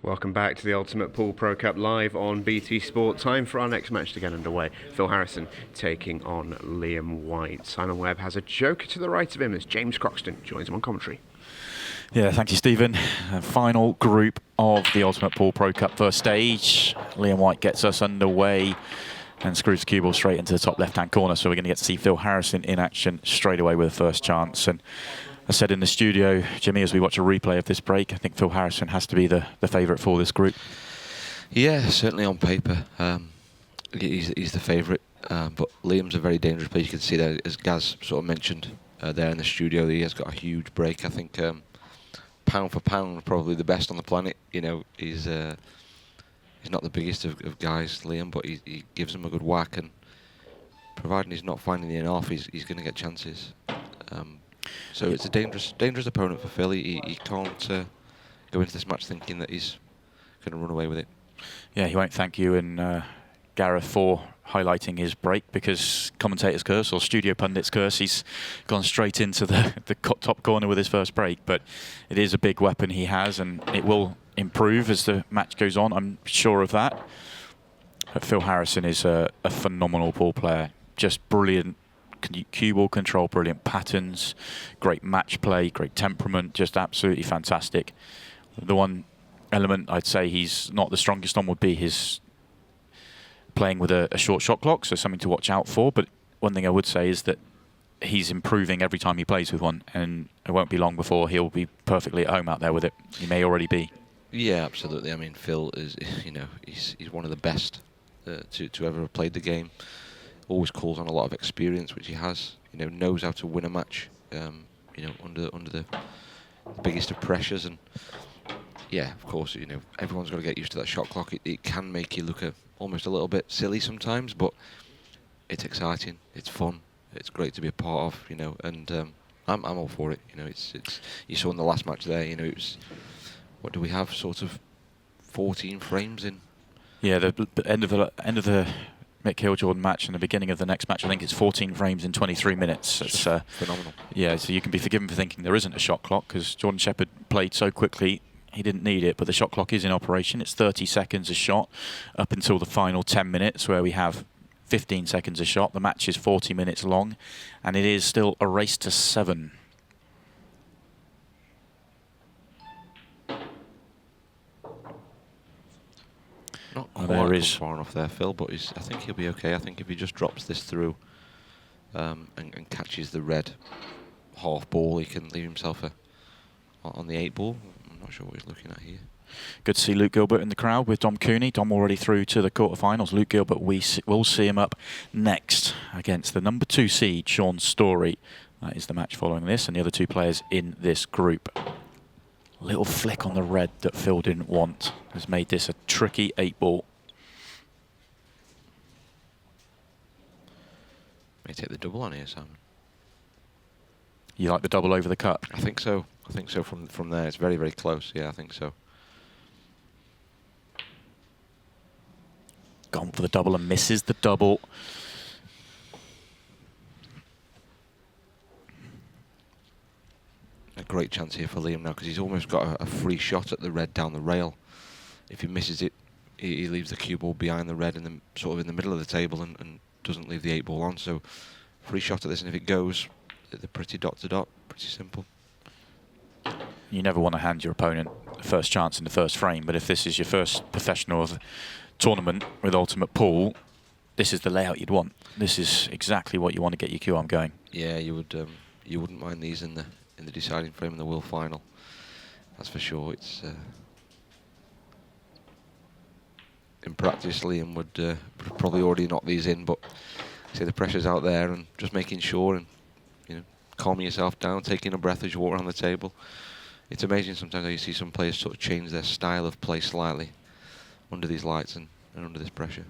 Welcome back to the Ultimate Pool Pro Cup live on BT Sport. Time for our next match to get underway. Phil Harrison taking on Liam White. Simon Webb has a joker to the right of him as James Croxton joins him on commentary. Yeah, thank you, Stephen. Final group of the Ultimate Pool Pro Cup first stage. Liam White gets us underway and screws the cue ball straight into the top left-hand corner. So we're going to get to see Phil Harrison in action straight away with the first chance. And I said in the studio, Jimmy, as we watch a replay of this break, I think Phil Harrison has to be the favourite for this group. Yeah, certainly on paper. He's the favourite. But Liam's a very dangerous player. You can see that, as Gaz sort of mentioned there in the studio, that he has got a huge break. I think pound for pound, probably the best on the planet. You know, he's not the biggest of guys, Liam, but he gives him a good whack, and providing he's not finding the off, he's going to get chances. So it's a dangerous opponent for Phil. He can't go into this match thinking that he's going to run away with it. Yeah, he won't thank you and Gareth for highlighting his break, because commentator's curse or studio pundit's curse, he's gone straight into the top corner with his first break. But it is a big weapon he has, and it will improve as the match goes on, I'm sure of that. But Phil Harrison is a phenomenal pool player, just brilliant cue ball control, brilliant patterns, great match play, great temperament, just absolutely fantastic. The one element I'd say he's not the strongest on would be his playing with a short shot clock, so something to watch out for. But one thing I would say is that he's improving every time he plays with one, and it won't be long before he'll be perfectly at home out there with it. He may already be. Yeah, absolutely. I mean, Phil is, he's one of the best to ever have played the game. Always calls on a lot of experience, which he has. Knows how to win a match. Under the biggest of pressures, and yeah, of course, everyone's got to get used to that shot clock. It can make you look almost a little bit silly sometimes, but it's exciting. It's fun. It's great to be a part of. And I'm all for it. It's you saw in the last match there. It was, what do we have? Sort of 14 frames in. Yeah, the end of the Mick Hill-Jordan match and the beginning of the next match, I think it's 14 frames in 23 minutes. It's phenomenal. Yeah, so you can be forgiven for thinking there isn't a shot clock, because Jordan Shepherd played so quickly he didn't need it, but the shot clock is in operation. It's 30 seconds a shot up until the final 10 minutes, where we have 15 seconds a shot. The match is 40 minutes long, and it is still a race to 7. Not quite far enough there, Phil, but I think he'll be okay. I think if he just drops this through and catches the red half ball, he can leave himself on the 8 ball. I'm not sure what he's looking at here. Good to see Luke Gilbert in the crowd with Dom Cooney. Dom already through to the quarterfinals. Luke Gilbert, we'll see him up next against the number 2 seed, Sean Story. That is the match following this, and the other 2 players in this group. Little flick on the red that Phil didn't want has made this a tricky 8 ball. May take the double on here, Simon. You like the double over the cut? I think so. I think so. From there, it's very, very close. Yeah, I think so. Gone for the double and misses the double. A great chance here for Liam now, because he's almost got a free shot at the red down the rail. If he misses it, he leaves the cue ball behind the red, and sort of in the middle of the table, and doesn't leave the 8 ball on. So free shot at this, and if it goes, they're pretty dot to dot, pretty simple. You never want to hand your opponent the first chance in the first frame, but if this is your first professional of the tournament with Ultimate Pool, this is the layout you'd want. This is exactly what you want to get your cue arm going. Yeah, you would. You wouldn't mind these in the deciding frame in the World Final. That's for sure. It's in practice, Liam would probably already knock these in, but see the pressure's out there, and just making sure and calming yourself down, taking a breath as you walk around the table. It's amazing sometimes how you see some players sort of change their style of play slightly under these lights and under this pressure.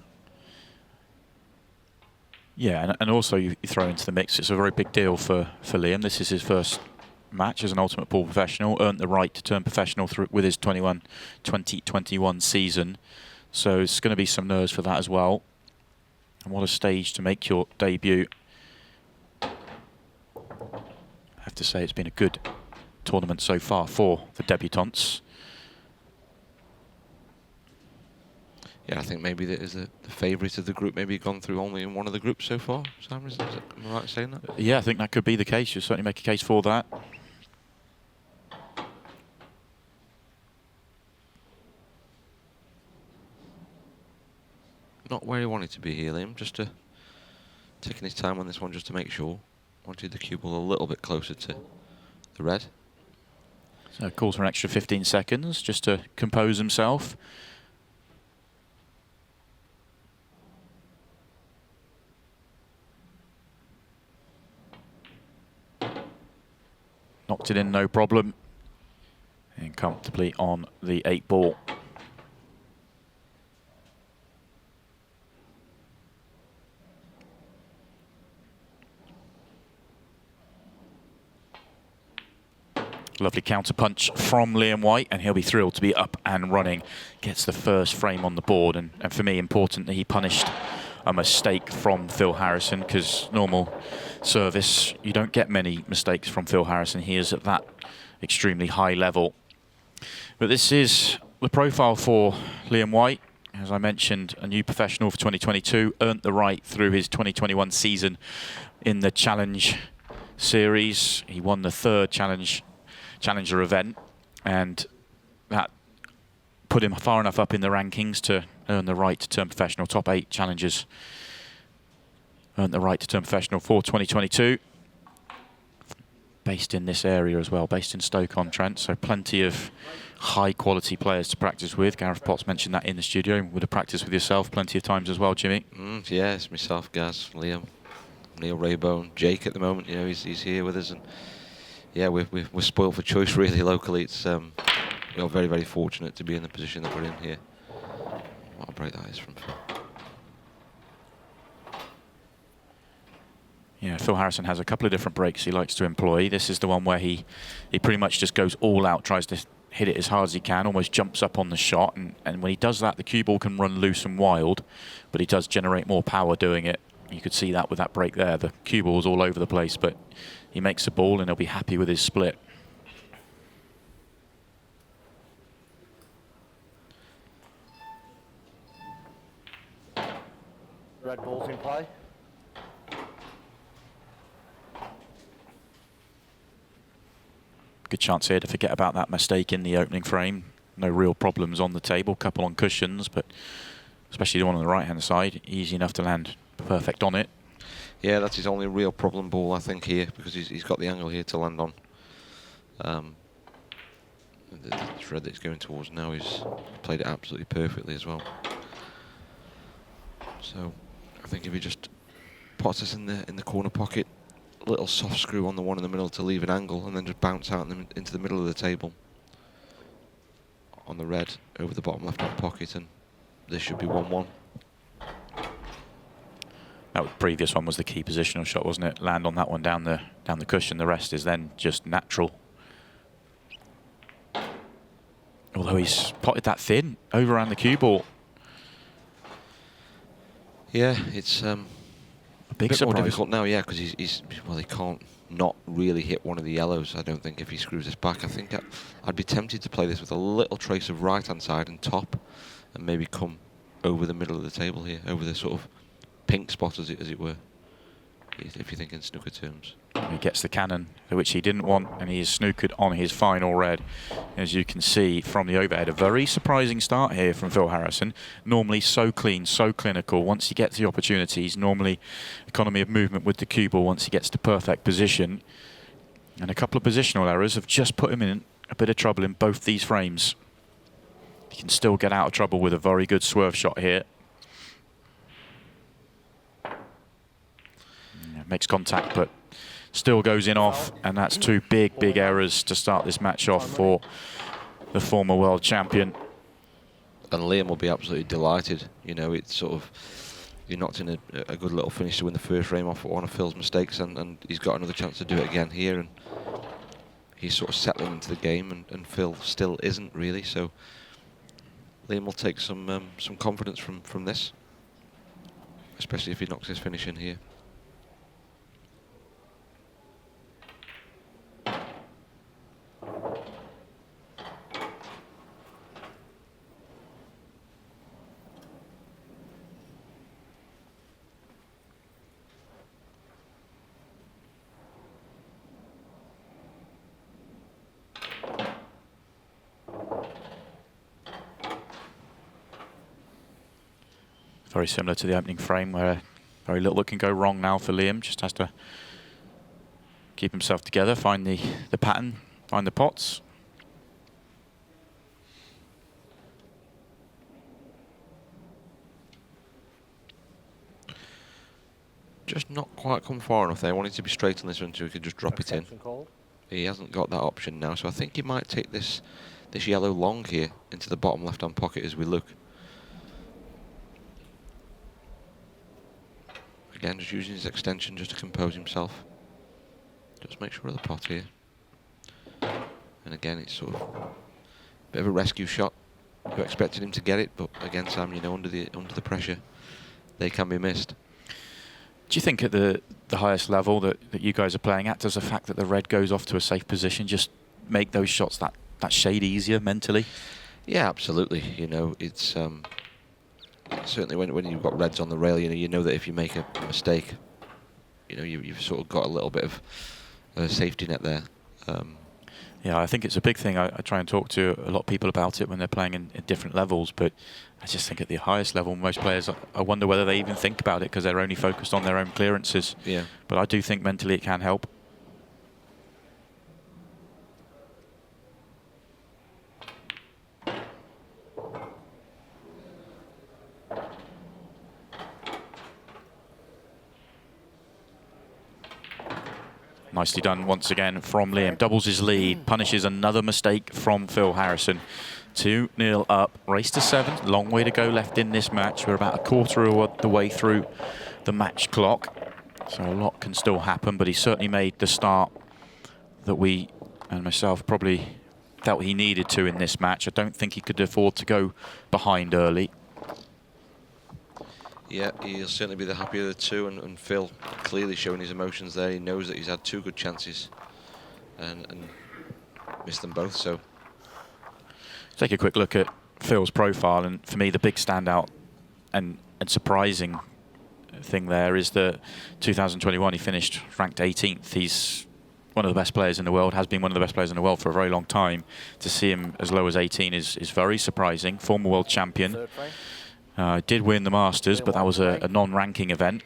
Yeah, and also you throw into the mix, it's a very big deal for Liam. This is his first match as an Ultimate Pool professional, earned the right to turn professional with his 2021 season. So it's going to be some nerves for that as well. And what a stage to make your debut. I have to say it's been a good tournament so far for the debutants. Yeah, I think maybe that is the favourite of the group. Maybe gone through only in one of the groups so far. Simon, am I right in saying that? Yeah, I think that could be the case. You'll certainly make a case for that. Not where he wanted to be here, Liam. Just taking his time on this one just to make sure. Wanted the cue ball a little bit closer to the red. So calls for an extra 15 seconds just to compose himself. Knocked it in, no problem. And comfortably on the 8 ball. Lovely counter punch from Liam White, and he'll be thrilled to be up and running. Gets the first frame on the board, and for me, important that he punished a mistake from Phil Harrison, because normal service, you don't get many mistakes from Phil Harrison. He is at that extremely high level. But this is the profile for Liam White. As I mentioned, a new professional for 2022, earned the right through his 2021 season in the Challenge Series. He won the 3rd Challenger event, and that put him far enough up in the rankings to earn the right to turn professional. Top 8 challengers earned the right to turn professional for 2022. Based in this area as well, based in Stoke-on-Trent, so plenty of high-quality players to practice with. Gareth Potts mentioned that in the studio. Would have practiced with yourself plenty of times as well, Jimmy. Yeah, it's myself, Gaz, Liam, Neil Raybone, Jake at the moment. You know, he's here with us, and yeah, we're spoiled for choice really locally. It's we're very, very fortunate to be in the position that we're in here. What a break that is from Phil. Yeah, Phil Harrison has a couple of different breaks he likes to employ. This is the one where he pretty much just goes all out, tries to hit it as hard as he can, almost jumps up on the shot, and when he does that, the cue ball can run loose and wild, but he does generate more power doing it. You could see that with that break there. The cue ball's all over the place, but he makes a ball and he'll be happy with his split. Red ball's in play. Good chance here to forget about that mistake in the opening frame. No real problems on the table, couple on cushions, but especially the one on the right hand side, easy enough to land perfect on it. Yeah, that's his only real problem ball, I think, here, because he's got the angle here to land on. The thread that he's going towards now, he's played it absolutely perfectly as well. So I think if he just puts us in the corner pocket, a little soft screw on the one in the middle to leave an angle, and then just bounce out into the middle of the table on the red over the bottom left hand pocket, and this should be 1-1. That previous one was the key positional shot, wasn't it? Land on that one down the cushion. The rest is then just natural. Although he's potted that thin over around the cue ball. Yeah, it's a big bit surprise. more difficult now, yeah, because well, he can't not really hit one of the yellows, I don't think, if he screws this back. I think I'd be tempted to play this with a little trace of right-hand side and top, and maybe come over the middle of the table here, over the sort of pink spot, as it were, if you think in snooker terms. He gets the cannon, which he didn't want, and he is snookered on his final red. As you can see from the overhead, a very surprising start here from Phil Harrison. Normally so clean, so clinical. Once he gets the opportunities, normally economy of movement with the cue ball once he gets to perfect position. And a couple of positional errors have just put him in a bit of trouble in both these frames. He can still get out of trouble with a very good swerve shot here. Makes contact, but still goes in off, and that's 2 big errors to start this match off for the former world champion. And Liam will be absolutely delighted. You know, it's sort of, he knocked in a good little finish to win the first frame off one of Phil's mistakes, and he's got another chance to do it again here, and he's sort of settling into the game, and Phil still isn't really. So Liam will take some confidence from this, especially if he knocks his finish in here. Very similar to the opening frame, where very little that can go wrong now for Liam. Just has to keep himself together, find the pattern, find the pots. Just not quite come far enough there. I wanted to be straight on this one so he could just drop it in. Exception called. He hasn't got that option now, so I think he might take this yellow long here into the bottom left-hand pocket as we look. Again, just using his extension just to compose himself. Just make sure of the pot here. And again, it's sort of a bit of a rescue shot. You expected him to get it, but again, Sam, you know, under the pressure, they can be missed. Do you think at the highest level that you guys are playing at, does the fact that the red goes off to a safe position just make those shots that shade easier mentally? Yeah, absolutely. You know, it's certainly when you've got reds on the rail, you know that if you make a mistake, you know, you've sort of got a little bit of a safety net there. Yeah, I think it's a big thing. I try and talk to a lot of people about it when they're playing in different levels, but I just think at the highest level, most players, I wonder whether they even think about it because they're only focused on their own clearances. Yeah. But I do think mentally it can help. Nicely done once again from Liam. Doubles his lead, punishes another mistake from Phil Harrison. 2-0 up, race to 7. Long way to go left in this match. We're about a quarter of the way through the match clock. So a lot can still happen, but he certainly made the start that we and myself probably felt he needed to in this match. I don't think he could afford to go behind early. Yeah, he'll certainly be the happier of the two, and Phil clearly showing his emotions there. He knows that he's had 2 good chances and missed them both. So take a quick look at Phil's profile, and for me the big standout and surprising thing there is that 2021 he finished ranked 18th. He's one of the best players in the world, has been one of the best players in the world for a very long time. To see him as low as 18 is very surprising. Former world champion. Did win the Masters, but that was a non-ranking event.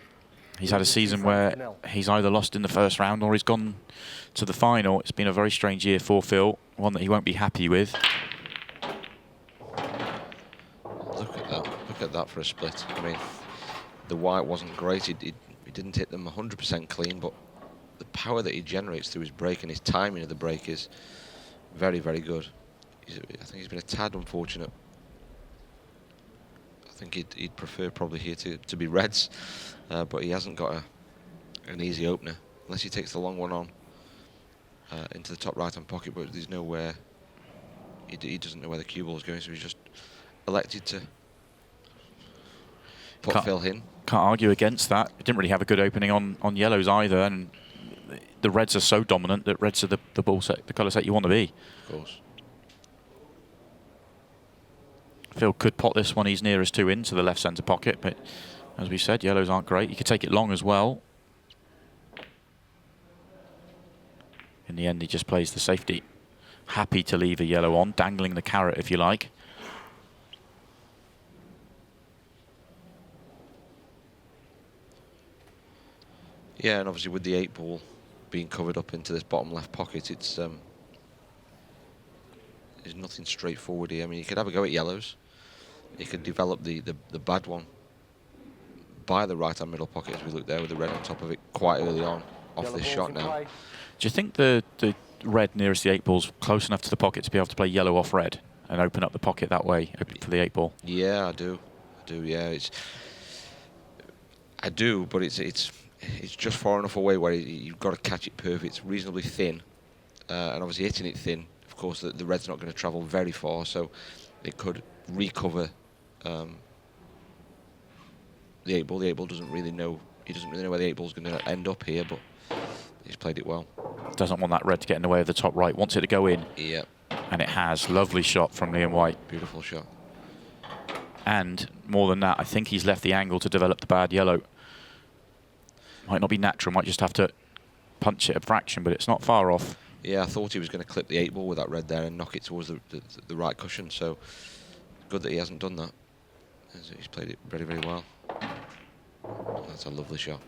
He's had a season where he's either lost in the first round or he's gone to the final. It's been a very strange year for Phil, one that he won't be happy with. look at that. Look at that for a split. I mean, the white wasn't great. He didn't hit them 100% clean, but the power that he generates through his break and his timing of the break is very, very good. I think he's been a tad unfortunate. I think he'd prefer probably here to be reds, but he hasn't got an easy opener unless he takes the long one on into the top right-hand pocket. But there's nowhere. He doesn't know where the cue ball is going, so he's just elected to put Phil in. Can't argue against that. He didn't really have a good opening on yellows either, and the reds are so dominant that reds are the ball set, the colour set you want to be. Of course. Phil could pot this one. He's nearest 2 into the left centre pocket, but as we said, yellows aren't great. You could take it long as well. In the end, he just plays the safety. Happy to leave a yellow on, dangling the carrot, if you like. Yeah, and obviously with the 8 ball being covered up into this bottom left pocket, it's there's nothing straightforward here. I mean, you could have a go at yellows. You could develop the bad one by the right-hand middle pocket as we look there with the red on top of it quite early on off this shot now. Do you think the red nearest the 8 ball's close enough to the pocket to be able to play yellow off red and open up the pocket that way for the 8 ball? Yeah, I do. Yeah, I do, but it's just far enough away where you've got to catch it perfect. It's reasonably thin, and obviously hitting it thin, of course, the red's not going to travel very far, so it could recover the 8 ball. The 8 ball doesn't really know. He doesn't really know where the 8 ball's going to end up here, but he's played it well. Doesn't want that red to get in the way of the top right. Wants it to go in. Yeah. And it has. Lovely shot from Liam White. Beautiful shot. And more than that, I think he's left the angle to develop the bad yellow. Might not be natural. Might just have to punch it a fraction, but it's not far off. Yeah, I thought he was going to clip the 8 ball with that red there and knock it towards the right cushion. So good that he hasn't done that. He's played it very, very well. That's a lovely shot.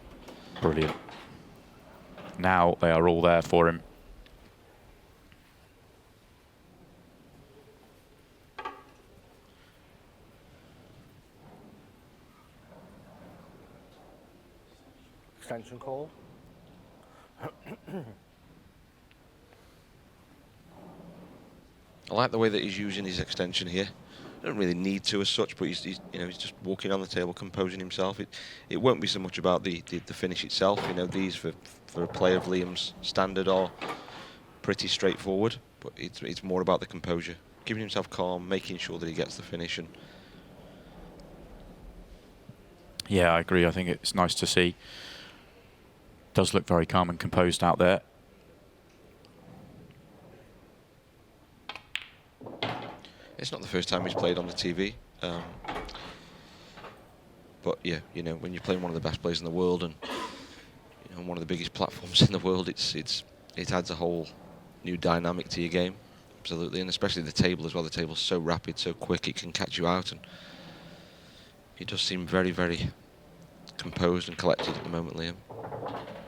Brilliant. Now they are all there for him. Extension call. I like the way that he's using his extension here. Don't really need to as such, but he's just walking on the table, composing himself. It won't be so much about the finish itself. You know, these for a player of Liam's standard are pretty straightforward, but it's more about the composure, keeping himself calm, making sure that he gets the finish. And yeah, I agree. I think it's nice to see. Does look very calm and composed out there. it's not the first time he's played on the TV. But yeah, you know, when you're playing one of the best players in the world and one of the biggest platforms in the world, it adds a whole new dynamic to your game. Absolutely, and especially the table as well. The table's so rapid, so quick, it can catch you out, and he does seem very, very composed and collected at the moment, Liam.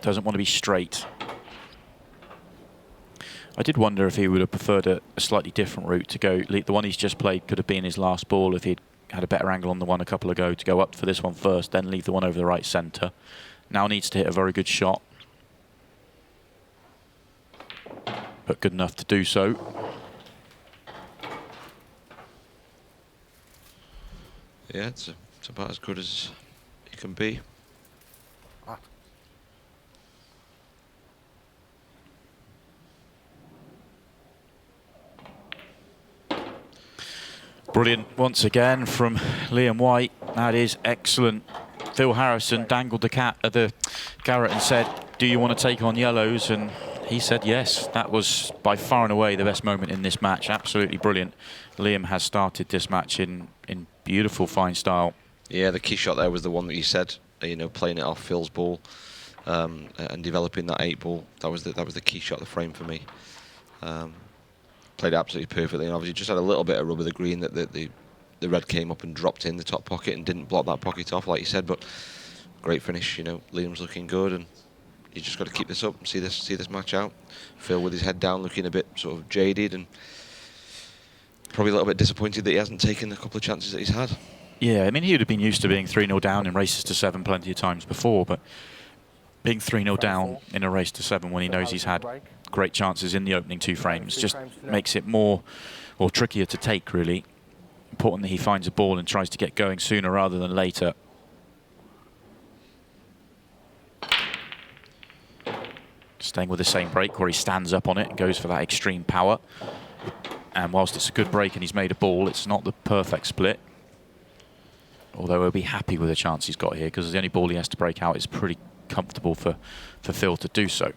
Doesn't want to be straight. I did wonder if he would have preferred a slightly different route to go. The one he's just played could have been his last ball if he'd had a better angle on the one a couple ago to go up for this one first, then leave the one over the right centre. Now needs to hit a very good shot, but good enough to do so. Yeah, it's about as good as it can be. Brilliant once again from Liam White. That is excellent. Phil Harrison dangled the cat at the Garrett and said, "Do you want to take on yellows?" And he said yes. That was by far and away the best moment in this match. Absolutely brilliant. Liam has started this match in beautiful, fine style. Yeah, the key shot there was the one that you said. Playing it off Phil's ball and developing that 8 ball. That was the key shot, the frame for me. Played it absolutely perfectly, and obviously just had a little bit of rub of the green that the red came up and dropped in the top pocket and didn't block that pocket off, like you said. But great finish. Liam's looking good, and you just got to keep this up and see this match out. Phil with his head down, looking a bit sort of jaded and probably a little bit disappointed that he hasn't taken a couple of chances that he's had. Yeah, I mean, he would have been used to being 3-0 down in races to 7 plenty of times before, but being 3-0 down in a race to 7 when he knows he's had great chances in the opening 2 frames just makes it more or trickier to take, really. Important that he finds a ball and tries to get going sooner rather than later. Staying with the same break where he stands up on it and goes for that extreme power. And whilst it's a good break and he's made a ball, it's not the perfect split. Although he'll be happy with the chance he's got here, because the only ball he has to break out is pretty comfortable for Phil to do so.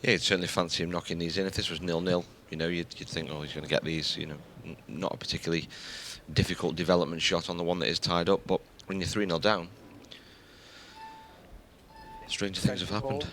Yeah, you'd certainly fancy him knocking these in. If this was 0-0, you'd think, oh, he's going to get these. Not a particularly difficult development shot on the one that is tied up. But when you're 3-0 down, stranger things have happened.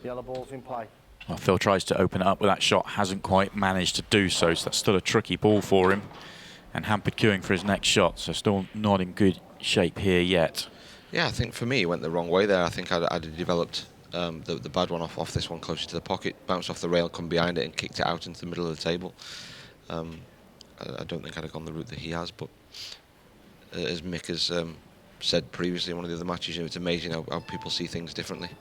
Yellow ball's in play. Well, Phil tries to open it up with that shot, hasn't quite managed to do so, so that's still a tricky ball for him. And hampered queuing for his next shot, so still not in good shape here yet. Yeah, I think for me it went the wrong way there. I think I'd developed the bad one off this one closer to the pocket, bounced off the rail, come behind it and kicked it out into the middle of the table. I don't think I'd have gone the route that he has, but as Mick has said previously in one of the other matches, it's amazing how people see things differently.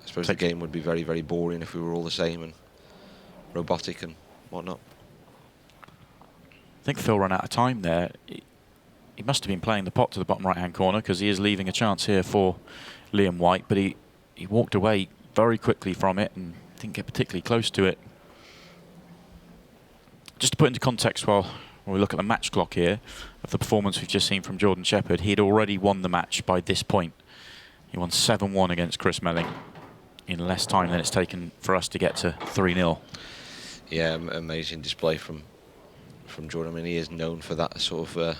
I suppose the game would be very, very boring if we were all the same and robotic and whatnot. I think Phil ran out of time there. He must have been playing the pot to the bottom right-hand corner, because he is leaving a chance here for Liam White, but he walked away very quickly from it and didn't get particularly close to it. Just to put into context while we look at the match clock here of the performance we've just seen from Jordan Shepherd, he'd already won the match by this point. He won 7-1 against Chris Melling. in less time than it's taken for us to get to 3-0. Yeah, amazing display from Jordan. I mean, he is known for that sort of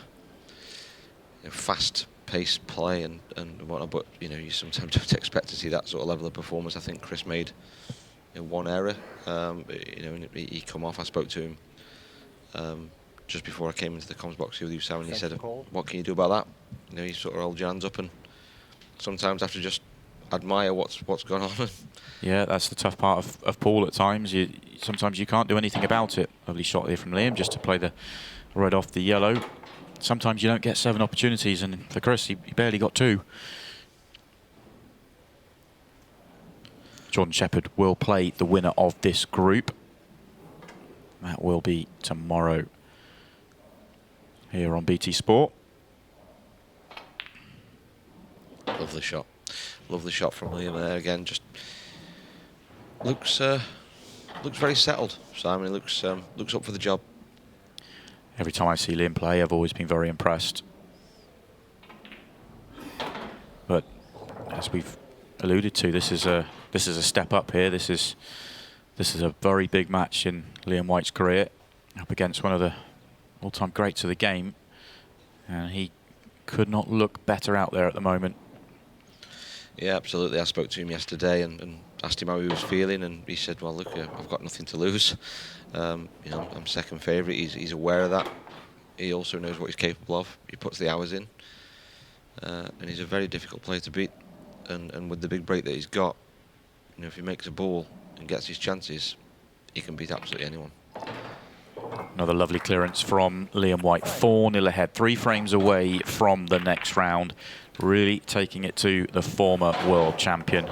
fast-paced play and whatnot. But you sometimes don't expect to see that sort of level of performance. I think Chris made one error. He come off. I spoke to him just before I came into the comms box with you, Sam, and he said, "What can you do about that?" You sort of hold your hands up, and sometimes have to just admire what's gone on. Yeah, that's the tough part of Paul at times. Sometimes you can't do anything about it. Lovely shot here from Liam, just to play the red off the yellow. Sometimes you don't get 7 opportunities, and for Chris, he barely got 2. Jordan Shepherd will play the winner of this group. That will be tomorrow here on BT Sport. Lovely shot. Lovely shot from Liam there again. Just looks very settled. Simon looks up for the job. Every time I see Liam play, I've always been very impressed. But as we've alluded to, this is a step up here. This is a very big match in Liam White's career, up against one of the all-time greats of the game, and he could not look better out there at the moment. Yeah, absolutely. I spoke to him yesterday and asked him how he was feeling, and he said, "Well, look, I've got nothing to lose. I'm second favourite. He's aware of that. He also knows what he's capable of. He puts the hours in, and he's a very difficult player to beat. And with the big break that he's got, if he makes a ball and gets his chances, he can beat absolutely anyone." Another lovely clearance from Liam White. 4-0 ahead, 3 frames away from the next round. Really taking it to the former world champion.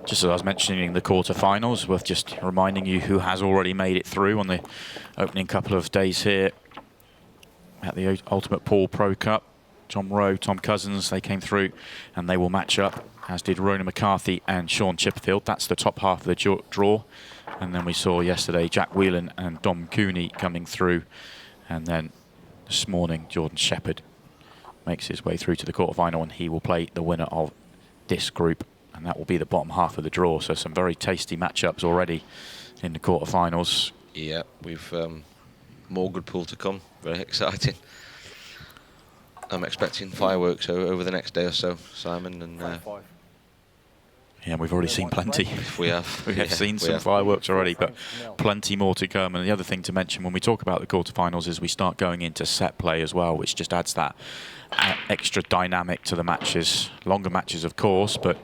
Just as I was mentioning the quarterfinals, worth just reminding you who has already made it through on the opening couple of days here at the Ultimate Pool Pro Cup. John Rowe, Tom Cousins, they came through and they will match up, as did Rona McCarthy and Sean Chipperfield. That's the top half of the draw. And then we saw yesterday Jack Whelan and Dom Cooney coming through. And then this morning, Jordan Shepherd makes his way through to the quarterfinal, and he will play the winner of this group. And that will be the bottom half of the draw. So some very tasty matchups already in the quarterfinals. Yeah, we've more good pool to come. Very exciting. I'm expecting fireworks over the next day or so, Simon. And yeah, we've already seen plenty. We have. We have seen some fireworks already, but plenty more to come. And the other thing to mention when we talk about the quarterfinals is we start going into set play as well, which just adds that extra dynamic to the matches. Longer matches, of course, but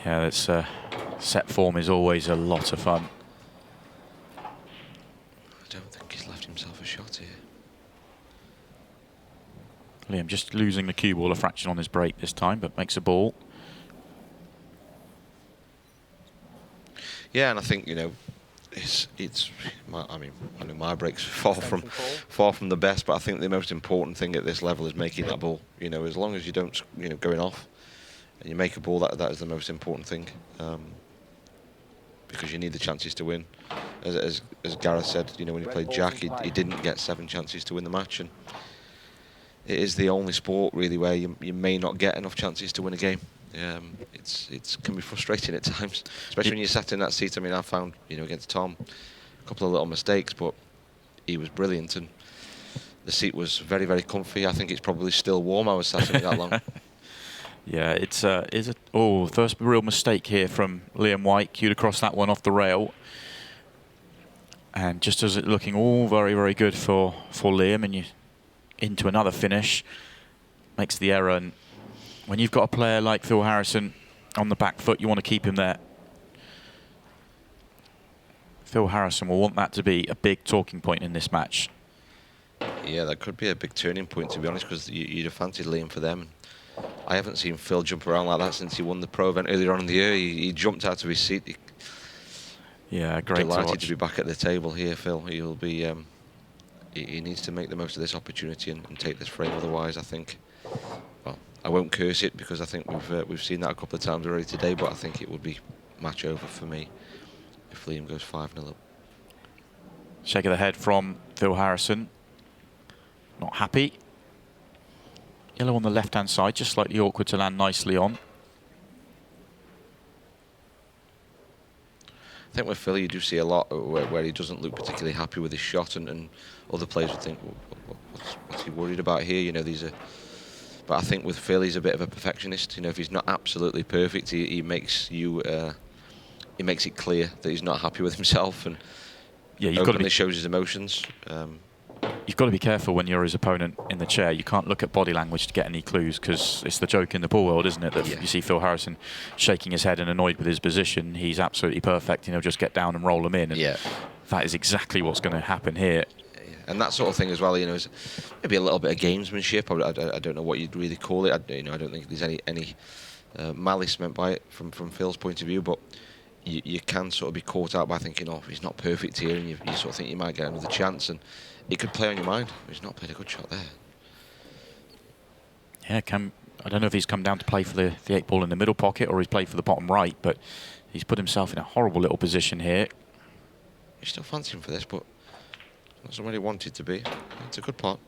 yeah, it's set form is always a lot of fun. I don't think he's left himself a shot here. Liam just losing the cue ball a fraction on his break this time, but makes a ball. Yeah, and I think it's. I know my break's far from the best, but I think the most important thing at this level is making that ball. As long as you don't, going off, and you make a ball, that is the most important thing, because you need the chances to win. As Gareth said, when he played Jack, he didn't get 7 chances to win the match, and it is the only sport really where you may not get enough chances to win a game. It can be frustrating at times, especially when you're sat in that seat. I mean, I found against Tom a couple of little mistakes, but he was brilliant, and the seat was very, very comfy. I think it's probably still warm. I was sat in it that long. Yeah, it's first real mistake here from Liam White. Cued across that one off the rail, and just as it looking all very, very good for Liam, and you into another finish, makes the error. And when you've got a player like Phil Harrison on the back foot, you want to keep him there. Phil Harrison will want that to be a big talking point in this match. Yeah, that could be a big turning point, to be honest, because you'd have fancied Liam for them. I haven't seen Phil jump around like that since he won the pro event earlier on in the year. He jumped out of his seat. Yeah, great to watch. Delighted to be back at the table here, Phil. He'll be. He needs to make the most of this opportunity and take this frame. Otherwise, I think. Well, I won't curse it because I think we've seen that a couple of times already today. But I think it would be match over for me if Liam goes 5-0 up. Shake of the head from Phil Harrison. Not happy. Yellow on the left-hand side, just slightly awkward to land nicely on. think with Phil you do see a lot where he doesn't look particularly happy with his shot, and other players would think, well, what's he worried about here? You know, but I think with Phil he's a bit of a perfectionist. You know, if he's not absolutely perfect, he makes it clear that he's not happy with himself, and yeah, openly shows his emotions. You've got to be careful when you're his opponent in the chair. You can't look at body language to get any clues, because it's the joke in the pool world, isn't it? That you see Phil Harrison shaking his head and annoyed with his position. He's absolutely perfect, and he'll just get down and roll him in. And that is exactly what's going to happen here. And that sort of thing as well, you know, is maybe a little bit of gamesmanship. I don't know what you'd really call it. I don't think there's any malice meant by it from Phil's point of view, but you can sort of be caught out by thinking, oh, he's not perfect here, and you sort of think you might get another chance, and it could play on your mind. He's not played a good shot there. Yeah, I don't know if he's come down to play for the 8-ball in the middle pocket, or he's played for the bottom right, but he's put himself in a horrible little position here. You still fancy him for this, but not somewhere he wanted to be. It's a good pot.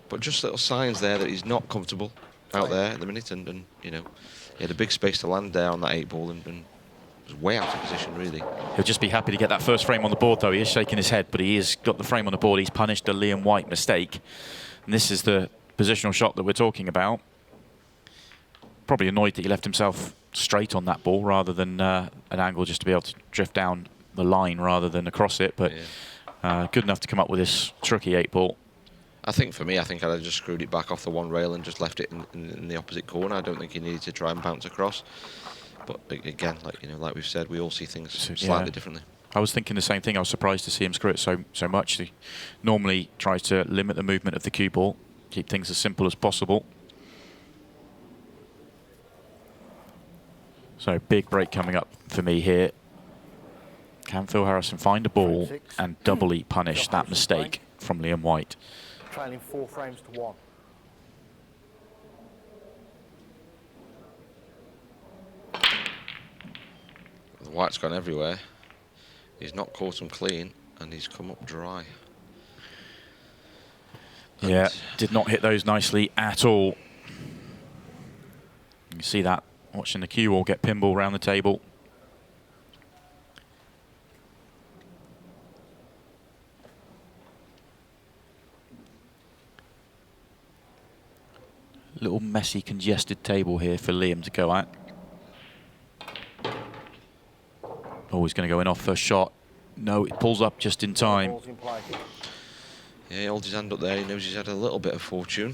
But just little signs there that he's not comfortable out there at the minute, and you know, he had a big space to land there on that 8-ball, and was way out of position, really. He'll just be happy to get that first frame on the board, though. He is shaking his head, but he has got the frame on the board. He's punished a Liam White mistake. And this is the positional shot that we're talking about. Probably annoyed that he left himself straight on that ball rather than an angle, just to be able to drift down the line rather than across it. But good enough to come up with this tricky 8-ball. I think for me, I'd have just screwed it back off the one rail and just left it in the opposite corner. I don't think he needed to try and bounce across. But again, like we've said, we all see things slightly differently. I was thinking the same thing. I was surprised to see him screw it so much. He normally tries to limit the movement of the cue ball, keep things as simple as possible. So big break coming up for me here. Can Phil Harrison find a ball and doubly punish that mistake from Liam White? Trailing 4 frames to 1. The White's gone everywhere. He's not caught him clean, and he's come up dry. Yeah, did not hit those nicely at all. You can see that watching the cue ball get pinball around the table. Little messy, congested table here for Liam to go at. Oh, he's going to go in off first shot. No, it pulls up just in time. Yeah, he holds his hand up there. He knows he's had a little bit of fortune.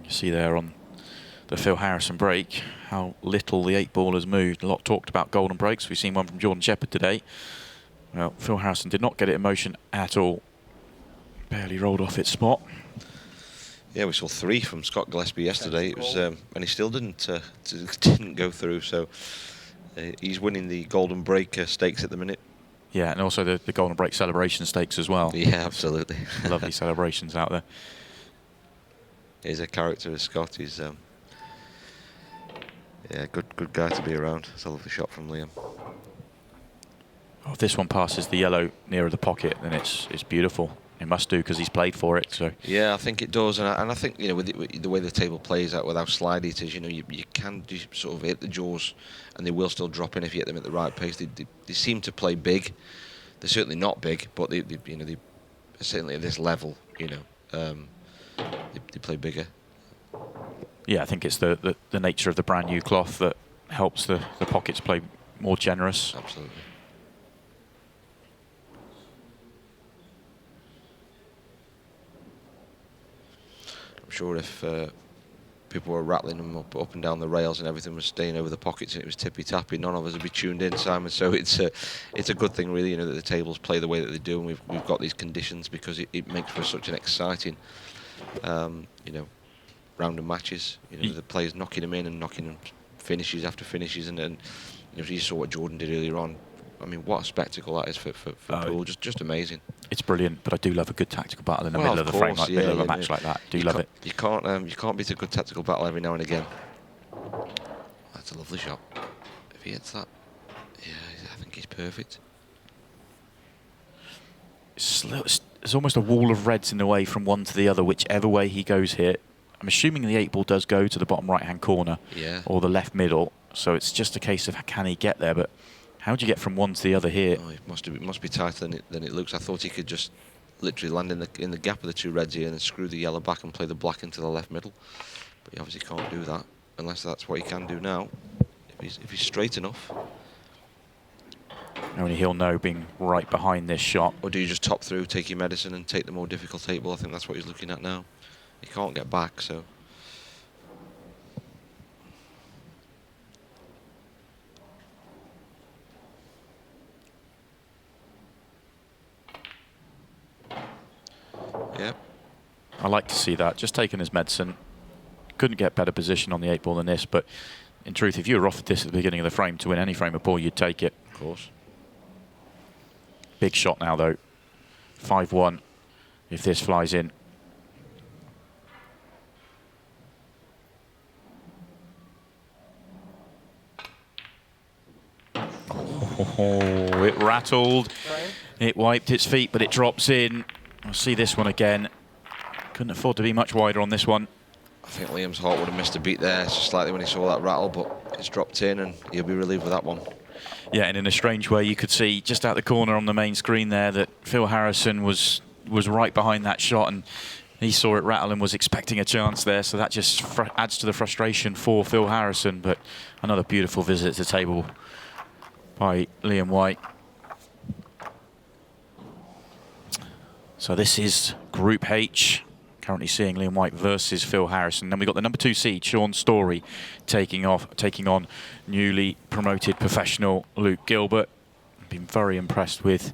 You see there on the Phil Harrison break how little the 8-ball has moved. A lot talked about golden breaks. We've seen one from Jordan Shepherd today. Well, Phil Harrison did not get it in motion at all. Barely rolled off its spot. Yeah, we saw 3 from Scott Gillespie yesterday. It was, and he still didn't go through. So he's winning the Golden Break stakes at the minute. Yeah, and also the Golden Break celebration stakes as well. Yeah, absolutely. Lovely celebrations out there. He's a character, as Scott. He's good guy to be around. It's a lovely shot from Liam. Oh, if this one passes the yellow nearer the pocket, then it's beautiful. It must do, because he's played for it. So yeah, I think it does, and I think, you know, with the way the table plays out, with how slidey it is, you know, you can do sort of hit the jaws, and they will still drop in if you hit them at the right pace. They seem to play big. They're certainly not big, but they certainly at this level, you know, they play bigger. Yeah, I think it's the nature of the brand new cloth that helps the pockets play more generous. Absolutely. I'm sure if people were rattling them up and down the rails and everything was staying over the pockets and it was tippy-tappy, none of us would be tuned in, Simon. So it's a good thing, really, you know, that the tables play the way that they do, and we've got these conditions, because it makes for such an exciting, you know, round of matches. You know, the players knocking them in and knocking them finishes after finishes, and you know, you saw what Jordan did earlier on. I mean, what a spectacle that is for pool. Just amazing. It's brilliant, but I do love a good tactical battle in the middle of the frame, like middle of a match like that. Do love it. You can't beat a good tactical battle every now and again. That's a lovely shot. If he hits that, yeah, I think he's perfect. There's almost a wall of reds in the way from one to the other, whichever way he goes here. I'm assuming the 8 ball does go to the bottom right-hand corner or the left middle. So it's just a case of can he get there. But how do you get from one to the other here? Oh, it must be tighter than it looks. I thought he could just literally land in the gap of the 2 reds here and screw the yellow back and play the black into the left middle. But he obviously can't do that unless that's what he can do now. If he's straight enough. Only he'll know being right behind this shot. Or do you just top through, take your medicine and take the more difficult 8 ball? I think that's what he's looking at now. He can't get back, so. Yeah. I like to see that. Just taking his medicine. Couldn't get better position on the 8 ball than this, but in truth, if you were offered this at the beginning of the frame to win any frame of ball, you'd take it. Of course. Big shot now, though. 5-1 if this flies in. Oh, it rattled. It wiped its feet, but it drops in. I'll see this one again. Couldn't afford to be much wider on this one. I think Liam's heart would have missed a beat there just slightly when he saw that rattle, but it's dropped in and he'll be relieved with that one. Yeah, and in a strange way, you could see just out the corner on the main screen there that Phil Harrison was right behind that shot, and he saw it rattle and was expecting a chance there, so that just adds to the frustration for Phil Harrison. But another beautiful visit to the table by Liam White. So this is Group H. Currently seeing Liam White versus Phil Harrison. Then we've got the number 2 seed, Sean Story, taking on newly promoted professional Luke Gilbert. I've been very impressed with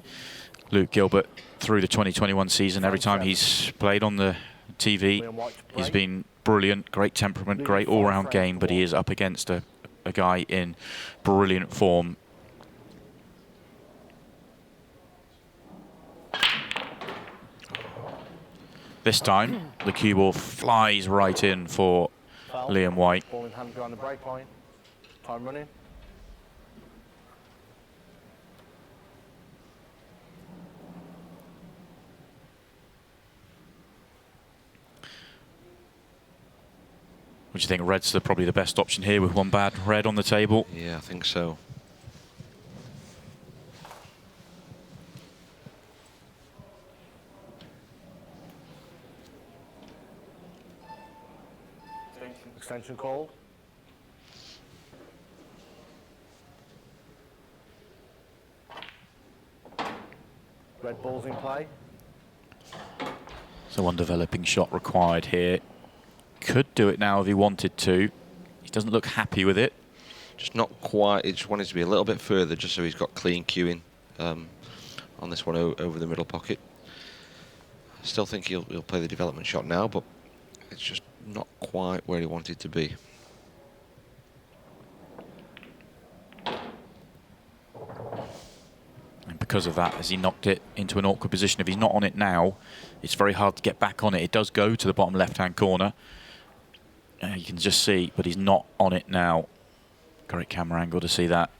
Luke Gilbert through the 2021 season. Every time he's played on the TV, he's been brilliant, great temperament, great all-round game, but he is up against a guy in brilliant form. This time, the cue ball flies right in for Liam White. Ball in hand behind the break line. Time running. What do you think? Red's probably the best option here with one bad red on the table. Yeah, I think so. Extension called. Red ball's in play. So one developing shot required here. Could do it now if he wanted to. He doesn't look happy with it. Just not quite. He just wanted to be a little bit further just so he's got clean cueing on this one over the middle pocket. I still think he'll play the development shot now, but it's just not quite where he wanted to be. And because of that, as he knocked it into an awkward position, if he's not on it now, it's very hard to get back on it. It does go to the bottom left-hand corner. You can just see, but he's not on it now. Great camera angle to see that.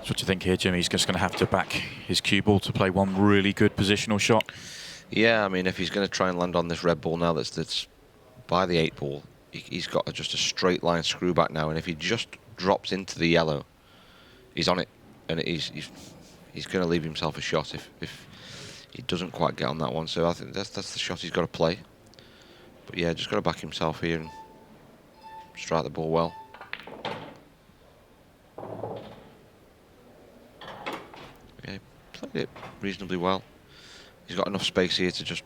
So what do you think here, Jimmy? He's just going to have to back his cue ball to play one really good positional shot. Yeah, I mean, if he's going to try and land on this red ball now that's by the 8 ball, he's got just a straight line screw back now, and if he just drops into the yellow, he's on it, and he's going to leave himself a shot if he doesn't quite get on that one. So I think that's the shot he's got to play. But yeah, just got to back himself here and strike the ball well. Yeah, played it reasonably well. He's got enough space here to just,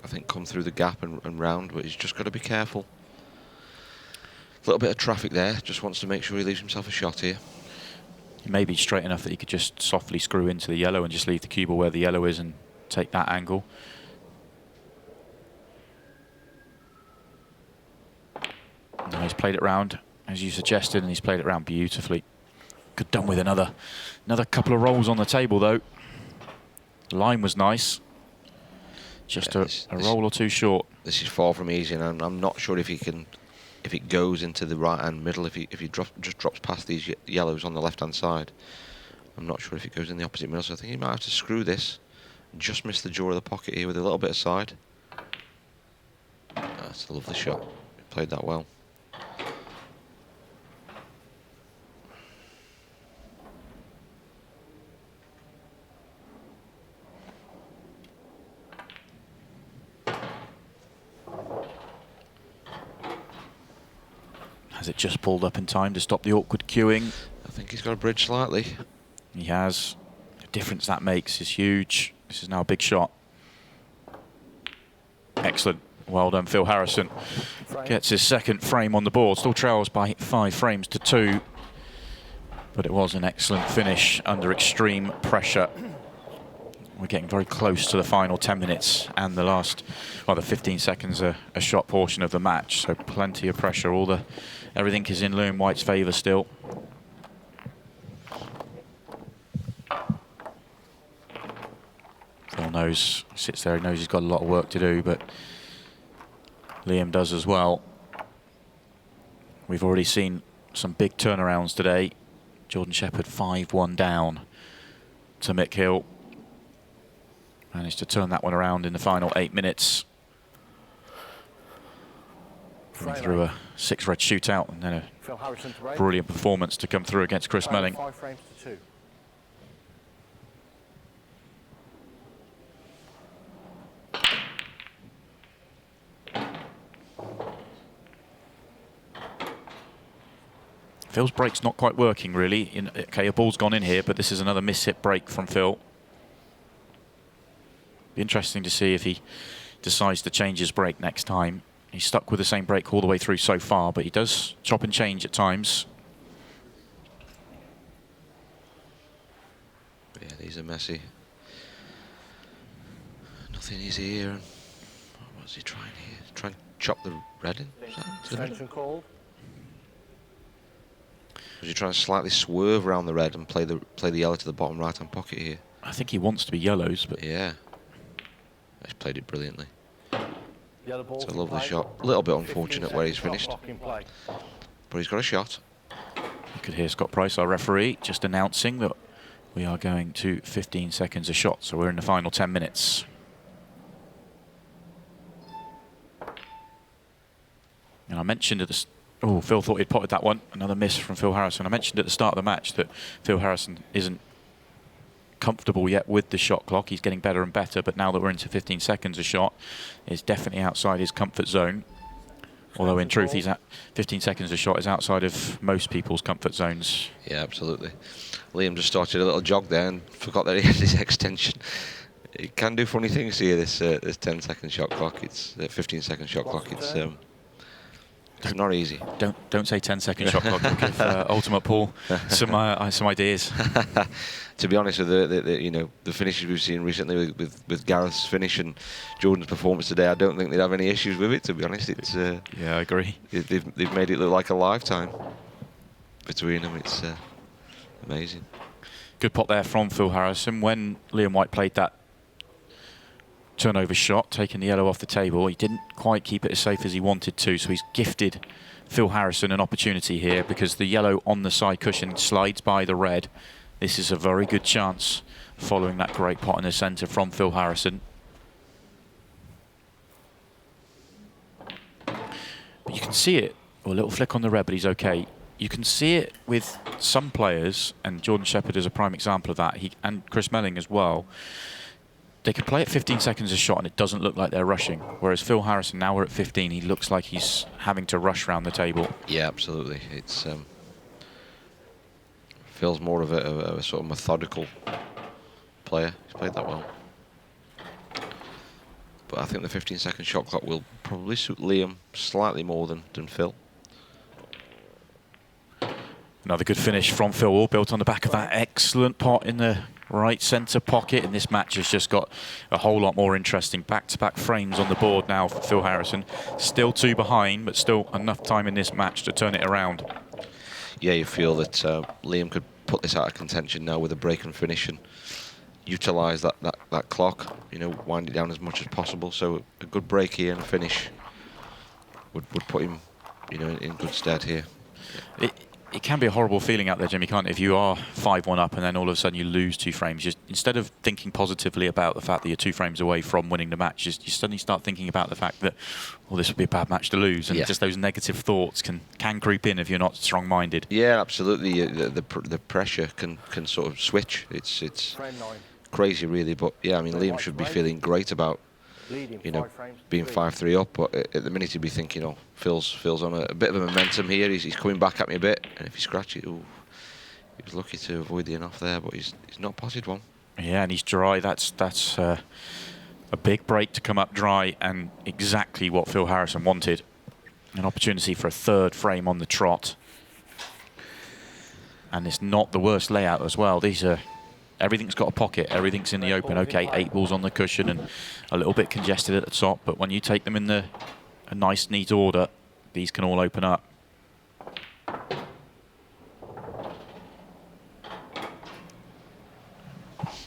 I think, come through the gap and round, but he's just got to be careful. A little bit of traffic there, just wants to make sure he leaves himself a shot here. He may be straight enough that he could just softly screw into the yellow and just leave the cue ball where the yellow is and take that angle. No, he's played it round, as you suggested, and he's played it round beautifully. Good done with another couple of rolls on the table, though. The line was nice. Just Yeah, a roll or two short. This is far from easy, and I'm not sure if he can, if it goes into the right-hand middle, if he just drops past these yellows on the left-hand side. I'm not sure if it goes in the opposite middle, so I think he might have to screw this. Just miss the jaw of the pocket here with a little bit of side. That's a lovely shot. He played that well. Has it just pulled up in time to stop the awkward queuing? I think he's got a bridge slightly. He has. The difference that makes is huge. This is now a big shot. Excellent. Well done, Phil Harrison. Gets his second frame on the board. Still trails by 5 frames to 2. But it was an excellent finish under extreme pressure. We're getting very close to the final 10 minutes and the last, well, the 15 seconds a shot portion of the match. So plenty of pressure. Everything is in Liam White's favour still. Phil sits there, he knows he's got a lot of work to do, but Liam does as well. We've already seen some big turnarounds today. Jordan Shepherd 5-1 down to Mick Hill. Managed to turn that one around in the final 8 minutes. Coming through a 6-red shootout and then a brilliant performance to come through against Chris Melling. 5 frames to 2. Phil's break's not quite working really. Okay, a ball's gone in here, but this is another miss-hit break from Phil. Be interesting to see if he decides to change his break next time. He's stuck with the same break all the way through so far, but he does chop and change at times. Yeah, these are messy. Nothing easy here. And what's he trying here? Try and chop the red in? Extension called. Was he trying to slightly swerve around the red and play the yellow to the bottom right-hand pocket here? I think he wants to be yellows, but yeah, he's played it brilliantly. It's a lovely shot. A little bit unfortunate where he's finished, but he's got a shot. You could hear Scott Price, our referee, just announcing that we are going to 15 seconds a shot, so we're in the final 10 minutes. And I mentioned at the oh, Phil thought he'd potted that one. Another miss from Phil Harrison. I mentioned at the start of the match that Phil Harrison isn't comfortable yet with the shot clock. He's getting better and better, but now that we're into 15 seconds a shot, is definitely outside his comfort zone. Although in truth, he's at 15 seconds a shot is outside of most people's comfort zones. Yeah, absolutely. Liam just started a little jog there and forgot that he had his extension. He can do funny things here. This 10-second shot clock. It's 15-second shot clock. It's not easy. Don't say 10-second shot clock. Give Ultimate Paul some ideas. To be honest with the finishes we've seen recently with Gareth's finish and Jordan's performance today, I don't think they'd have any issues with it. To be honest, it's yeah, I agree. They've made it look like a lifetime between them. It's amazing. Good pot there from Phil Harrison. When Liam White played that turnover shot, taking the yellow off the table, he didn't quite keep it as safe as he wanted to, so he's gifted Phil Harrison an opportunity here because the yellow on the side cushion slides by the red. This is a very good chance following that great pot in the centre from Phil Harrison. But you can see it, a little flick on the red, but he's okay. You can see it with some players, and Jordan Shepherd is a prime example of that, and Chris Melling as well. They can play at 15 seconds a shot and it doesn't look like they're rushing. Whereas Phil Harrison, now we're at 15, he looks like he's having to rush around the table. Yeah, absolutely. It's Phil's more of a sort of methodical player. He's played that well. But I think the 15-second shot clock will probably suit Liam slightly more than Phil. Another good finish from Phil, all built on the back of that excellent pot in the right centre pocket, and this match has just got a whole lot more interesting. Back-to-back frames on the board now for Phil Harrison. Still 2 behind, but still enough time in this match to turn it around. Yeah, you feel that Liam could put this out of contention now with a break and finish, and utilise that clock, you know, wind it down as much as possible. So a good break here and a finish would put him, you know, in good stead here. It can be a horrible feeling out there, Jimmy, can't it? If you are 5-1 up and then all of a sudden you lose 2 frames, just instead of thinking positively about the fact that you're 2 frames away from winning the match, you suddenly start thinking about the fact that, well, this would be a bad match to lose, and just those negative thoughts can creep in if you're not strong-minded. Yeah, absolutely. The pressure can sort of switch. It's crazy, really. But yeah, I mean, Liam should be feeling great about, you know, being 5-3 up, but at the minute he'd be thinking, oh, Phil's on a bit of a momentum here. He's coming back at me a bit, and if he scratches it, ooh, he was lucky to avoid the enough there, but he's not potted one. Yeah, and he's dry. That's a big break to come up dry, and exactly what Phil Harrison wanted. An opportunity for a 3rd frame on the trot, and it's not the worst layout as well. These are. Everything's got a pocket, everything's in the open. Okay, 8 balls on the cushion and a little bit congested at the top, but when you take them in a nice, neat order, these can all open up.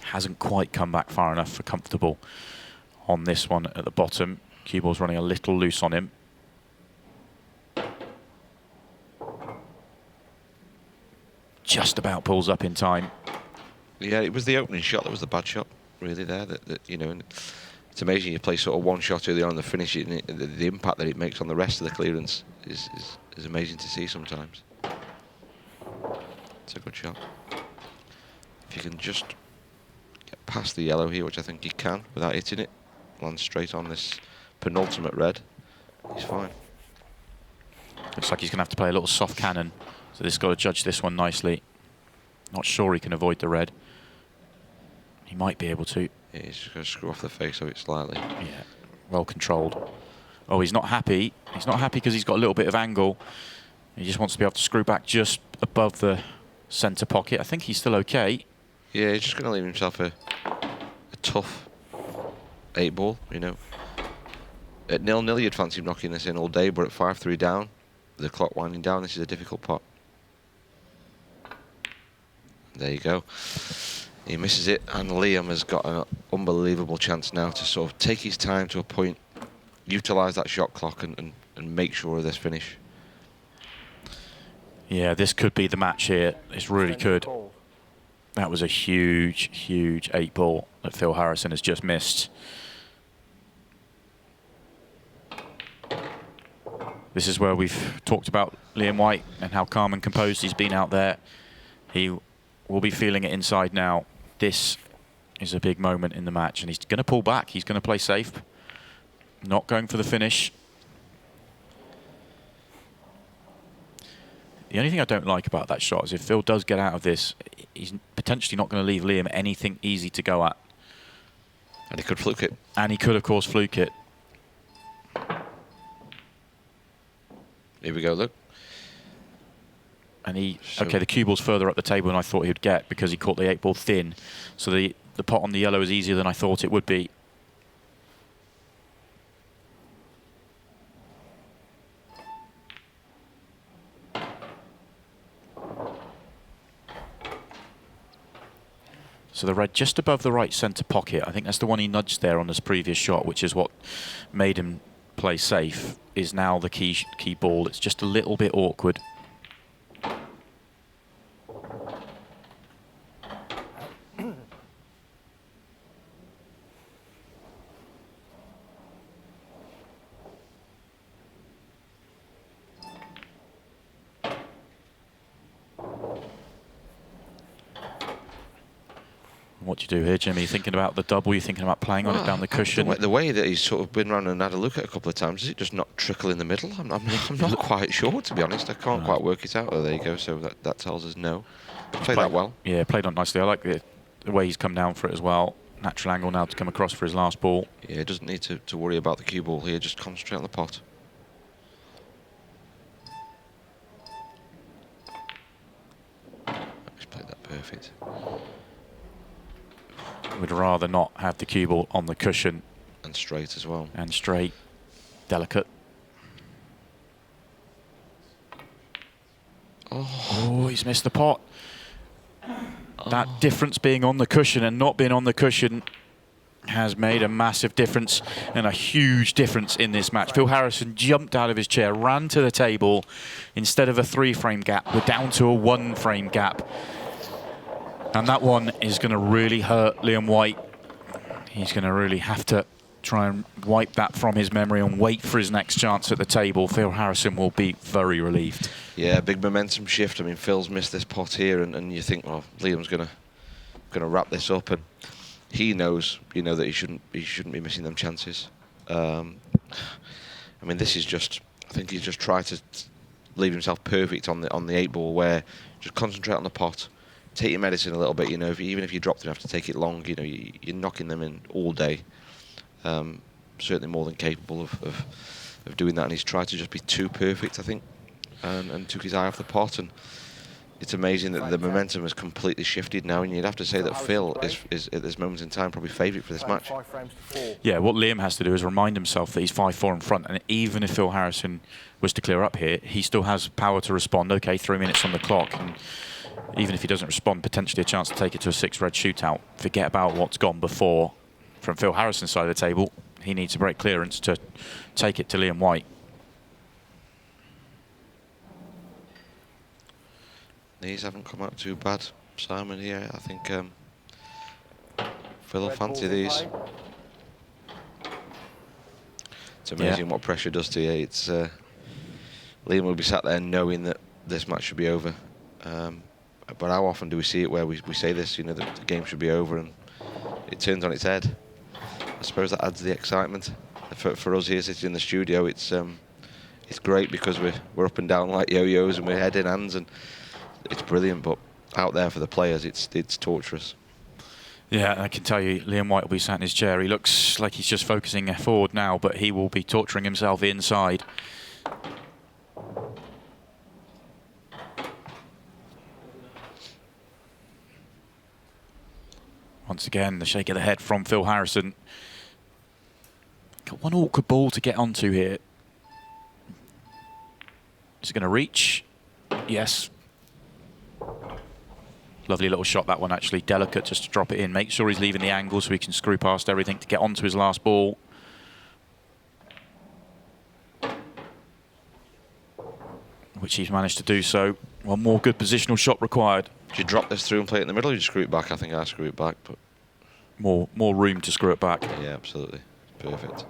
Hasn't quite come back far enough for comfortable on this one at the bottom. Cue ball's running a little loose on him. Just about pulls up in time. Yeah, it was the opening shot that was the bad shot, really, there. That you know, and it's amazing you play sort of one shot early on in the finish, and the impact that it makes on the rest of the clearance is amazing to see sometimes. It's a good shot. If you can just get past the yellow here, which I think he can, without hitting it, land straight on this penultimate red, he's fine. Looks like he's going to have to play a little soft cannon, so this has got to judge this one nicely. Not sure he can avoid the red. He might be able to. Yeah, he's just going to screw off the face of it slightly. Yeah, well controlled. Oh, he's not happy. He's not happy because he's got a little bit of angle. He just wants to be able to screw back just above the centre pocket. I think he's still okay. Yeah, he's just going to leave himself a tough 8 ball, you know. At 0-0, you'd fancy him knocking this in all day, but at 5-3 down, the clock winding down, this is a difficult pot. There you go. He misses it, and Liam has got an unbelievable chance now to sort of take his time to a point, utilise that shot clock and make sure of this finish. Yeah, this could be the match here. This really could. That was a huge, huge 8 ball that Phil Harrison has just missed. This is where we've talked about Liam White and how calm and composed he's been out there. He will be feeling it inside now. This is a big moment in the match, and he's going to pull back. He's going to play safe. Not going for the finish. The only thing I don't like about that shot is if Phil does get out of this, he's potentially not going to leave Liam anything easy to go at. And he could fluke it. And he could, of course, fluke it. Here we go, look. And he, So okay, the cue ball's further up the table than I thought he would get because he caught the 8 ball thin. So the pot on the yellow is easier than I thought it would be. So the red just above the right centre pocket, I think that's the one he nudged there on this previous shot, which is what made him play safe, is now the key ball. It's just a little bit awkward. What do you do here, Jimmy? You thinking about the double? You thinking about playing on it down the cushion? The way that he's sort of been around and had a look at a couple of times, is it just not trickle in the middle? I'm not quite sure, to be honest. I can't quite work it out. Oh, there you go. So that tells us no. Played that well. Yeah, played on nicely. I like the way he's come down for it as well. Natural angle now to come across for his last ball. Yeah, he doesn't need to worry about the cue ball here. Just concentrate on the pot. He's played that perfect. Would rather not have the cue ball on the cushion. And straight as well. And straight. Delicate. Oh, he's missed the pot. That difference being on the cushion and not being on the cushion has made a massive difference and a huge difference in this match. Phil Harrison jumped out of his chair, ran to the table. Instead of a 3-frame gap, we're down to a 1-frame gap. And that one is going to really hurt Liam White. He's going to really have to try and wipe that from his memory and wait for his next chance at the table. Phil Harrison will be very relieved. Yeah, big momentum shift. I mean, Phil's missed this pot here, and you think, well, Liam's gonna wrap this up, and he knows, that he shouldn't be missing them chances. I mean, this is just, I think he's just tried to leave himself perfect on the 8 ball, where just concentrate on the pot, take your medicine a little bit. Even if you drop them, you have to take it long. You're knocking them in all day. Certainly more than capable of doing that, and he's tried to just be too perfect, I think, and took his eye off the pot. And it's amazing that the momentum has completely shifted now, and you'd have to say that Phil is at this moment in time probably favourite for this match. Yeah, what Liam has to do is remind himself that he's 5-4 in front, and even if Phil Harrison was to clear up here, he still has power to respond. Okay, 3 minutes on the clock, and even if he doesn't respond, potentially a chance to take it to a 6-red shootout. Forget about what's gone before. From Phil Harrison's side of the table, he needs to break clearance to take it to Liam White. These haven't come out too bad, Simon, here. I think Phil will fancy these. It's amazing what pressure does to you. It's Liam will be sat there knowing that this match should be over. But how often do we see it where we say this, that the game should be over, and it turns on its head? I suppose that adds the excitement. For us here sitting in the studio, it's great because we're up and down like yo-yos, and we're head in hands, and it's brilliant. But out there for the players, it's torturous. Yeah, I can tell you, Liam White will be sat in his chair. He looks like he's just focusing forward now, but he will be torturing himself inside. Once again, the shake of the head from Phil Harrison. Got one awkward ball to get onto here. Is it going to reach? Yes. Lovely little shot, that one, actually. Delicate just to drop it in. Make sure he's leaving the angle so he can screw past everything to get onto his last ball. Which he's managed to do so. One more good positional shot required. Do you drop this through and play it in the middle, or do you screw it back? I think I screw it back, but More room to screw it back. yeah, absolutely. Perfect.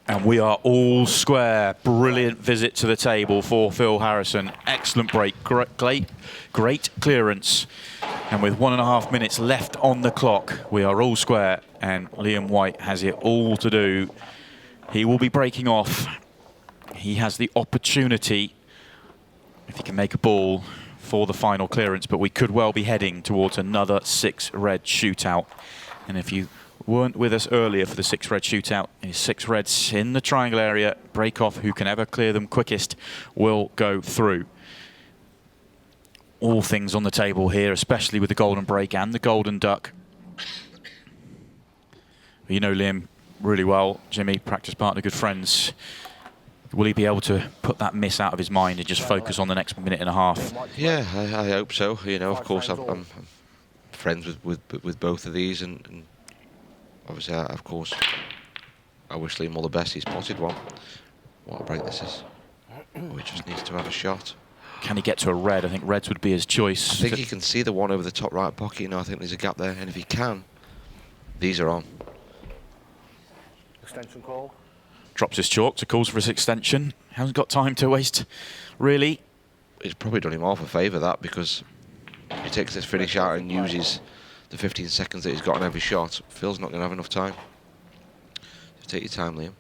And we are all square. Brilliant visit to the table for Phil Harrison. Excellent break. Great clearance. And with 1.5 minutes left on the clock, we are all square. And Liam White has it all to do. He will be breaking off. He has the opportunity, if he can make a ball, for the final clearance. But we could well be heading towards another 6-red shootout. And if you weren't with us earlier for the 6-red shootout, is 6 reds in the triangle area. Break off. Who can ever clear them quickest will go through. All things on the table here, especially with the golden break and the golden duck. You know Liam really well, Jimmy, practice partner, good friends. Will he be able to put that miss out of his mind and just focus on the next minute and a half? Yeah, I hope so. Of course, I'm friends with both of these, and obviously, of course, I wish Liam all the best. He's potted one. What a break this is. Oh, he just needs to have a shot. Can he get to a red? I think reds would be his choice. I think he can see the one over the top right pocket. I think there's a gap there, and if he can, these are on. Extension call. Drops his chalk to calls for his extension. Hasn't got time to waste, really. It's probably done him half a favour, that, because if he takes this finish out and uses the 15 seconds that he's got on every shot, Phil's not going to have enough time. So take your time, Liam.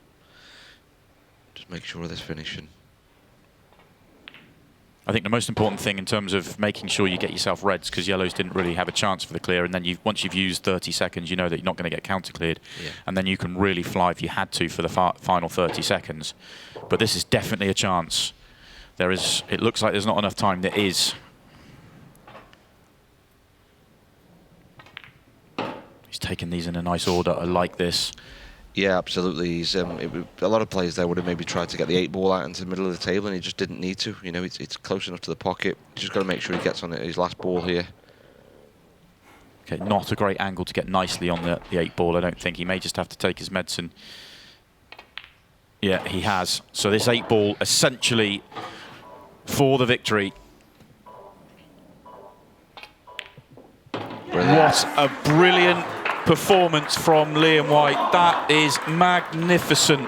Just make sure of this finish. And I think the most important thing in terms of making sure you get yourself reds, because yellows didn't really have a chance for the clear, and then once you've used 30 seconds, you know that you're not going to get counter cleared, and then you can really fly if you had to for the final 30 seconds. But this is definitely a chance. It looks like there's not enough time. There is. He's taken these in a nice order. I like this. Yeah, absolutely. He's a lot of players there would have maybe tried to get the 8-ball out into the middle of the table, and he just didn't need to. You know, it's close enough to the pocket. Just got to make sure he gets on it, his last ball here. Okay, not a great angle to get nicely on the 8-ball, I don't think. He may just have to take his medicine. Yeah, he has. So this 8-ball essentially for the victory. Brilliant. What a brilliant performance from Liam White. That is magnificent.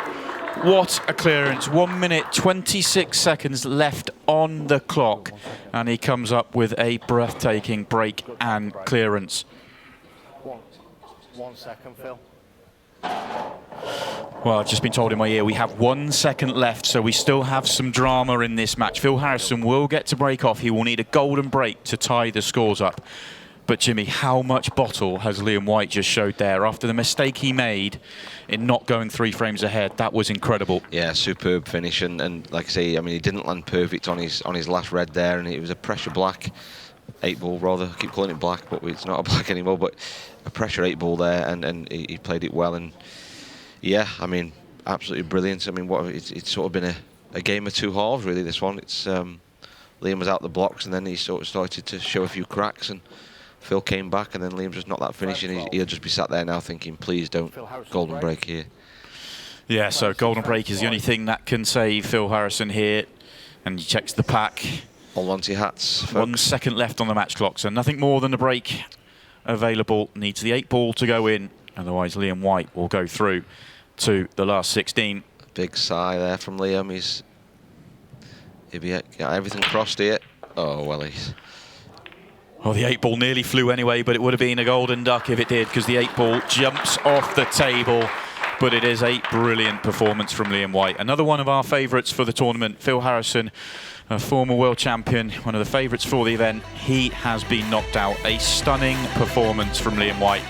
What a clearance. 1 minute, 26 seconds left on the clock. And he comes up with a breathtaking break and clearance. 1 second, Phil. Well, I've just been told in my ear we have 1 second left, so we still have some drama in this match. Phil Harrison will get to break off. He will need a golden break to tie the scores up. But Jimmy, how much bottle has Liam White just showed there after the mistake he made in not going 3 frames ahead? That was incredible. Yeah, superb finish, and like I say, I mean, he didn't land perfect on his last red there, and it was a pressure black 8-ball rather. I keep calling it black, but it's not a black anymore. But a pressure 8-ball there, and he played it well, and yeah, I mean, absolutely brilliant. I mean, it's sort of been a game of 2 halves really. This one, it's Liam was out the blocks, and then he sort of started to show a few cracks, and Phil came back, and then Liam just knocked that finish, and he'll just be sat there now thinking, please don't golden break here. Yeah, so golden break is the only thing that can save Phil Harrison here. And he checks the pack. Hold on to your hats, folks. 1 second left on the match clock, so nothing more than a break available. Needs the 8-ball to go in, otherwise Liam White will go through to the last 16. Big sigh there from Liam. He'll be got everything crossed here. Oh, well, he's... Well, the 8-ball nearly flew anyway, but it would have been a golden duck if it did, because the 8-ball jumps off the table. But it is a brilliant performance from Liam White. Another one of our favourites for the tournament, Phil Harrison, a former world champion, one of the favourites for the event. He has been knocked out. A stunning performance from Liam White.